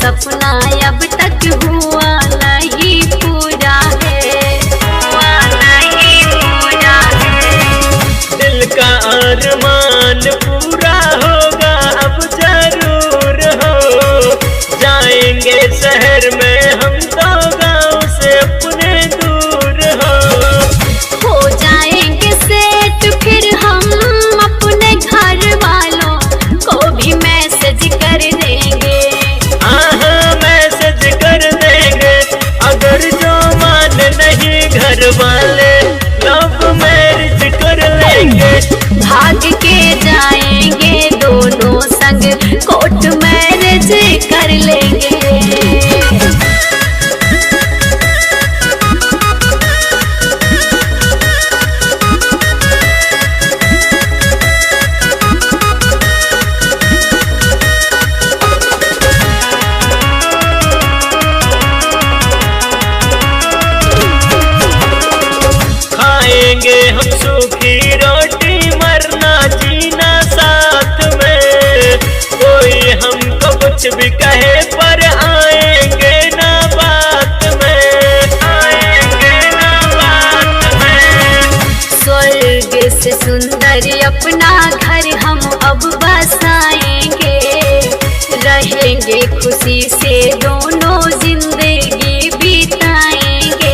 सपना अब तक हुआ नहीं पूरा है, हुआ नहीं पूरा है। दिल का अरमान पूरा होगा अब जरूर हो, जाएंगे शहर में हम तो गाँव से अपने दूर हो जाएंगे सेट फिर हम अपने घर वालों को भी मैसेज कर देंगे। हाँ मैसेज कर देंगे, अगर जो मान नहीं घर वाले लव मैरिज कर लेंगे। भाग के जाएंगे दोनों संग कोर्ट मैरिज कर लेंगे। खाएंगे हम सूखी रोटी मरना जीना साथ में, कोई हमको कुछ भी कहे पर आएंगे ना बात में, आएंगे ना बात में। स्वर्ग से सुंदर अपना घर हम अब बसाएंगे, रहेंगे खुशी से दोनों जिंदगी बिताएंगे।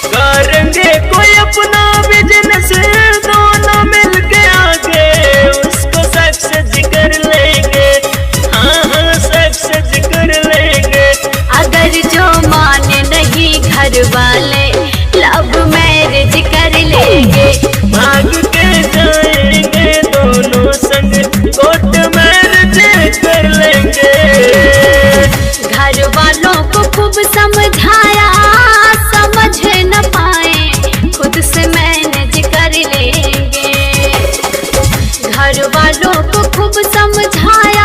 करेंगे कोई अपना बिजनेस दोनों मिलके आगे, उसको सक्सेस कर लेंगे। हाँ हाँ सक्सेस कर लेंगे। अगर जो माने नहीं घर वाले लव मैरिज कर लेंगे। भाग के जाएंगे दोनों संग कोर्ट मैरिज कर लेंगे। घर वालों को खूब समझाया समझ न पाए खुद से मैनेज कर लेंगे। घर वालों को खूब समझाया